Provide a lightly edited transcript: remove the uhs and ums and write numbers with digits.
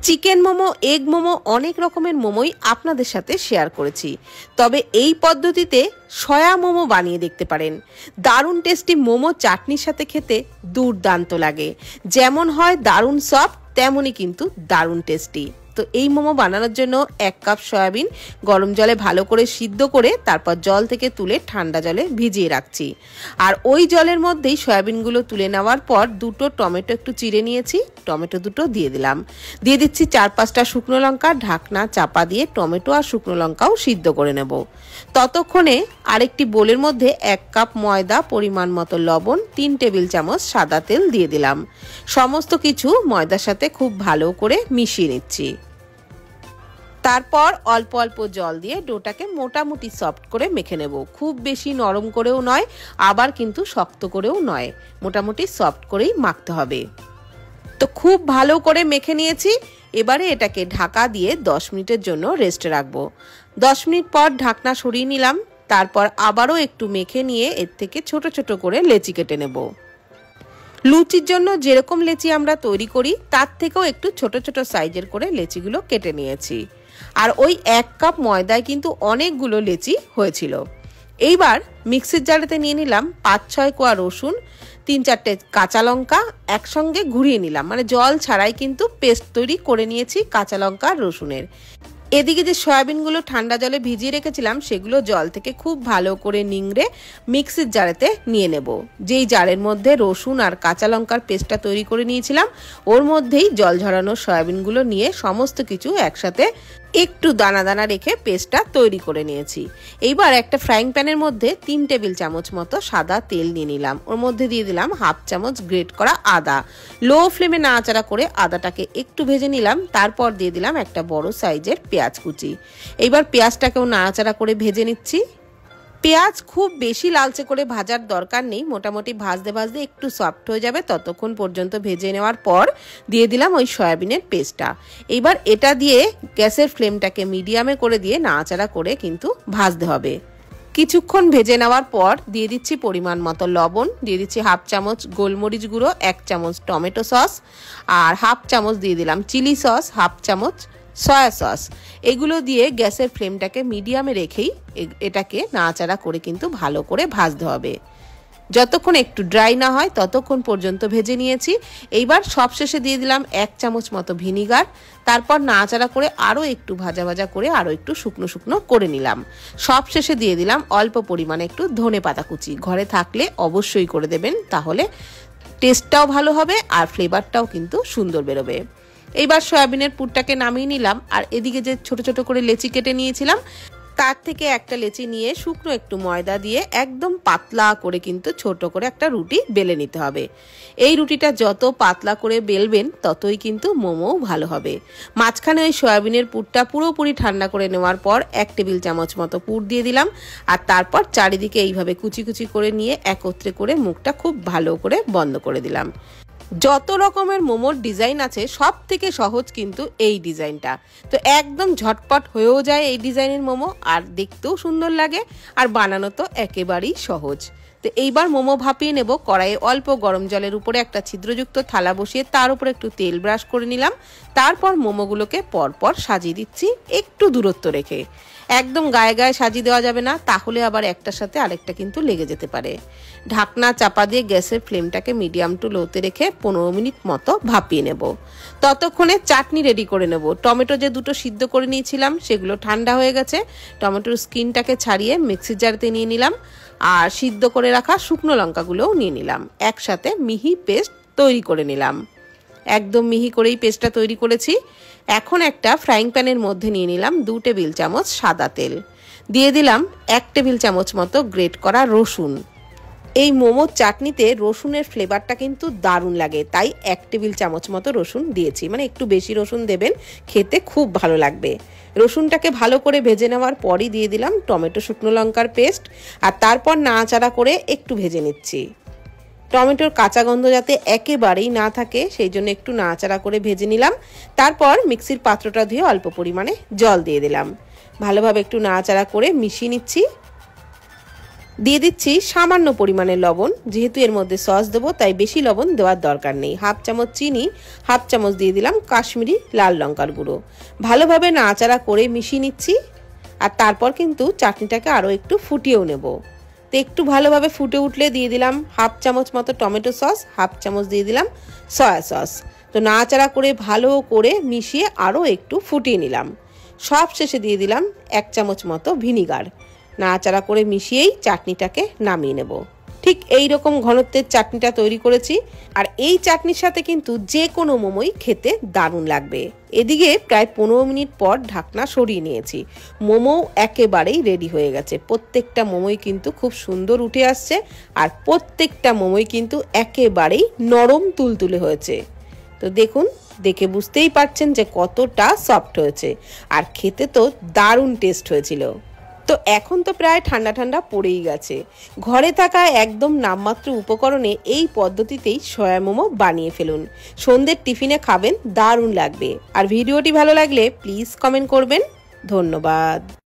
Chicken momo, egg momo, অনেক রকমের মোমোই আপনাদের সাথে শেয়ার করেছি। তবে এই পদ্ধতিতে সয়া মোমো বানিয়ে দেখতে পারেন। দারুণ টেস্টি মোমো চাটনির সাথে খেতে দুর্দান্ত লাগে। যেমন হয় দারুণ সফট, তেমনই কিন্তু দারুণ টেস্টি। তো এই মোমো বানানোর জন্য 1 কাপ সয়াবিন গরম জলে ভালো করে সিদ্ধ করে তারপর জল থেকে তুলে ঠান্ডা জলে ভিজিয়ে রাখছি। আর ওই জলের মধ্যেই সয়াবিনগুলো তুলে নেওয়ার পর দুটো টমেটো একটু চিড়ে নিয়েছি, টমেটো দুটো দিয়ে দিলাম। দিয়ে দিচ্ছি 4-5টা শুকনো লঙ্কা, ঢাকনা চাপা দিয়ে টমেটো আর শুকনো লঙ্কাও সিদ্ধ করে নেব। ততক্ষণে আরেকটি বোলের মধ্যে 1 কাপ ময়দা, পরিমাণ মতো লবণ, 3 টেবিল চামচ সাদা তেল দিয়ে দিলাম। সমস্ত কিছু ময়দার সাথে খুব ভালো করে মিশিয়ে নিচ্ছি। তারপর অল্প অল্প জল দিয়ে ডোটাকে মোটামুটি সফট করে মেখে নেব। খুব বেশি নরম করেও নয়, আবার কিন্তু শক্ত করেও নয়, মোটামুটি সফট করেই মাখতে হবে। তো খুব ভালো করে মেখে নিয়েছি। এবারে এটাকে ঢাকা দিয়ে 10 মিনিটের জন্য রেস্টে রাখবো। 10 মিনিট পর ঢাকনা সরিয়ে নিলাম। তারপর আবারও একটু মেখে নিয়ে এর থেকে ছোট ছোট করে লেচি কেটে নেব। লুচির জন্য যেরকম লেচি আমরা তৈরি করি তার থেকেও একটু ছোট ছোট সাইজের করে লেচিগুলো কেটে নিয়েছি। আর ওই 1 কাপ ময়দায় কিন্তু অনেকগুলো লেচি হয়েছিল। এইবার মিক্সির জারেতে নিয়ে নিলাম 5-6 কোয়া রসুন, 3-4টে কাঁচা লঙ্কা একসঙ্গে ঘুরিয়ে নিলাম, মানে জল ছাড়াই কিন্তু পেস্ট তৈরি করে নিয়েছি কাঁচা লঙ্কা আর রসুনের। এদিকে যে সয়াবিনগুলো ঠান্ডা জলে ভিজিয়ে রেখেছিলাম সেগুলো জল থেকে খুব ভালো করে নিংড়ে মিক্সির জারেতে নিয়ে নেব। যেই জারের মধ্যে রসুন আর কাঁচা লঙ্কার পেস্টটা তৈরি করে নিয়েছিলাম ওর মধ্যেই জল ঝরানো সয়াবিনগুলো নিয়ে সমস্ত কিছু একসাথে একটু দানা দানা রেখে পেস্টটা তৈরি করে নিয়েছি। এইবার একটা ফ্রাইং প্যানের মধ্যে 3 টেবিল চামচ মতো সাদা তেল নিয়ে নিলাম। ওর মধ্যে দিয়ে দিলাম 1/2 চামচ গ্রেট করা আদা। লো ফ্লেমে নাড়াচাড়া করে আদাটাকে একটু ভেজে নিলাম। তারপর দিয়ে দিলাম একটা বড় সাইজের পেঁয়াজ কুচি। এইবার পেঁয়াজটাকেও নাড়াচাড়া করে ভেজে নিচ্ছি। পেঁয়াজ খুব বেশি লালচে করে ভাজার দরকার নেই, মোটামুটি ভাজতে ভাজতে একটু সফট হয়ে যাবে ততক্ষণ পর্যন্ত ভেজে নেওয়ার পর দিয়ে দিলাম ওই সয়াবিনের পেস্টটা। এবার এটা দিয়ে গ্যাসের ফ্লেমটাকে মিডিয়ামে করে দিয়ে নাড়াচাড়া করে কিন্তু ভাজতে হবে। কিছুক্ষণ ভেজে নেওয়ার পর দিয়ে দিচ্ছি পরিমাণ মতো লবণ, দিয়ে দিচ্ছি 1/2 চামচ গোলমরিচ গুঁড়ো, 1 চামচ টমেটো সস আর 1/2 চামচ দিয়ে দিলাম চিলি সস, 1/2 চামচ সয়া সস। এগুলো দিয়ে গ্যাসের ফ্লেমটাকে মিডিয়ামে রেখেই এটাকে নাড়াচাড়া করে কিন্তু ভালো করে ভাজতে হবে। যতক্ষণ একটু ড্রাই না হয় ততক্ষণ পর্যন্ত ভেজে নিয়েছি। এইবার সবশেষে দিয়ে দিলাম 1 চামচ মতো ভিনিগার। তারপর নাড়াচাড়া করে আরও একটু ভাজা ভাজা করে আরও একটু শুকনো শুকনো করে নিলাম। সবশেষে দিয়ে দিলাম অল্প পরিমাণে একটু ধনেপাতা কুচি। ঘরে থাকলে অবশ্যই করে দেবেন, তাহলে টেস্টটাও ভালো হবে আর ফ্লেভারটাও কিন্তু সুন্দর বেরোবে। এইবার সয়াবিনের পুরটাকে নামিয়ে নিলাম। আর এদিকে যে ছোট ছোট করে লেচি কেটে নিয়েছিলাম তার থেকে একটা লেচি নিয়ে শুকনো একটু ময়দা দিয়ে একদম পাতলা করে কিন্তু ছোট করে একটা রুটি বেলে নিতে হবে। এই রুটিটা যত পাতলা করে বেলবেন ততই কিন্তু মোমো ভালো হবে। মাঝখানে ওই সয়াবিনের পুরটা পুরোপুরি ঠান্ডা করে নেওয়ার পর 1 টেবিল চামচ মতো পুর দিয়ে দিলাম। আর তারপর চারিদিকে এইভাবে কুচি কুচি করে নিয়ে একত্রে করে মুখটা খুব ভালো করে বন্ধ করে দিলাম। যত রকমের মোমোর ডিজাইন আছে সব থেকে সহজ কিন্তু এই ডিজাইনটা। তো একদম ঝটপট হয়েও যায় এই ডিজাইনের মোমো, আর দেখতেও সুন্দর লাগে, আর বানানো তো একেবারেই সহজ। তো এইবার মোমো ভাপিয়ে নেব। কড়াইয়ে অল্প গরম জলের উপরে একটা ছিদ্রযুক্ত থালা বসিয়ে তার উপরে একটু তেল ব্রাশ করে নিলাম। তারপর মোমোগুলোকে পরপর সাজিয়ে দিচ্ছি একটু দূরত্ব রেখে। একদম গায়ে গায়ে সাজিয়ে দেওয়া যাবে না, তাহলে আবার একটার সাথে আরেকটা কিন্তু লেগে যেতে পারে। ঢাকনা চাপা দিয়ে গ্যাসের ফ্লেমটাকে মিডিয়াম টু লোতে রেখে 15 মিনিট মতো ভাপিয়ে নেব। ততক্ষণে চাটনি রেডি করে নেব। টমেটো যে দুটো সিদ্ধ করে নিয়েছিলাম সেগুলো ঠান্ডা হয়ে গেছে। টমেটোর স্কিনটাকে ছাড়িয়ে মিক্সির জারেতে নিয়ে নিলাম। আর সিদ্ধ করে রাখা শুকনো লঙ্কাগুলোও নিয়ে নিলাম। একসাথে মিহি পেস্ট তৈরি করে নিলাম। একদম মিহি করেই পেস্টটা তৈরি করেছি। এখন একটা ফ্রাইং প্যানের মধ্যে নিয়ে নিলাম 2 টেবিল চামচ সাদা তেল। দিয়ে দিলাম 1 টেবিল চামচ মতো গ্রেট করা রসুন। এই মোমোর চাটনিতে রসুনের ফ্লেভারটা কিন্তু দারুণ লাগে, তাই 1 টেবিল চামচ মতো রসুন দিয়েছি, মানে একটু বেশি রসুন দেবেন, খেতে খুব ভালো লাগবে। রসুনটাকে ভালো করে ভেজে নেওয়ার পরই দিয়ে দিলাম টমেটো শুকনো লঙ্কার পেস্ট। আর তারপর নাড়াচাড়া করে একটু ভেজে নিচ্ছি। টমেটোর কাঁচা গন্ধ যাতে একেবারেই না থাকে সেই জন্য একটু নাড়াচাড়া করে ভেজে নিলাম। তারপর মিক্সির পাত্রটা ধুয়ে অল্প পরিমাণে জল দিয়ে দিলাম। ভালোভাবে একটু নাড়াচাড়া করে মিশিয়ে নিচ্ছি। দিয়ে দিচ্ছি সামান্য পরিমাণে লবণ, যেহেতু এর মধ্যে সস দেবো তাই বেশি লবণ দেওয়ার দরকার নেই। হাফ চামচ চিনি, হাফ চামচ দিয়ে দিলাম কাশ্মীরি লাল লঙ্কার গুঁড়ো। ভালোভাবে নাড়াচাড়া করে মিশিয়ে নিচ্ছি। আর তারপর কিন্তু চাটনিটাকে আরও একটু ফুটিয়েও নেব। তো একটু ভালোভাবে ফুটে উঠলে দিয়ে দিলাম হাফ চামচ মতো টমেটো সস, হাফ চামচ দিয়ে দিলাম সয়া সস। তো নাড়াচাড়া করে ভালো করে মিশিয়ে আরও একটু ফুটিয়ে নিলাম। সব শেষে দিয়ে দিলাম 1 চামচ মতো ভিনিগার। নাড়াচাড়া করে মিশিয়েই চাটনিটাকে নামিয়ে নেব। ঠিক এই রকম ঘনত্বের চাটনিটা তৈরি করেছি। আর এই চাটনির সাথে কিন্তু যে কোনো মোমোই খেতে দারুণ লাগবে। এদিকে প্রায় 15 মিনিট পর ঢাকনা সরিয়ে নিয়েছি। মোমো একেবারেই রেডি হয়ে গেছে। প্রত্যেকটা মোমোই কিন্তু খুব সুন্দর উঠে আসছে, আর প্রত্যেকটা মোমোই কিন্তু একেবারেই নরম তুলতুলে হয়েছে। তো দেখুন, দেখে বুঝতেই পারছেন যে কতটা সফট হয়েছে, আর খেতে তো দারুণ টেস্ট হয়েছিল। তো এখন তো প্রায় ঠান্ডা ঠান্ডা পড়েই গেছে। ঘরে থাকা একদম নামমাত্র উপকরণে এই পদ্ধতিতেই সয়া মোমো বানিয়ে ফেলুন। সন্ধ্যের টিফিনে খাবেন, দারুণ লাগবে। আর ভিডিওটি ভালো লাগলে প্লিজ কমেন্ট করবেন। ধন্যবাদ।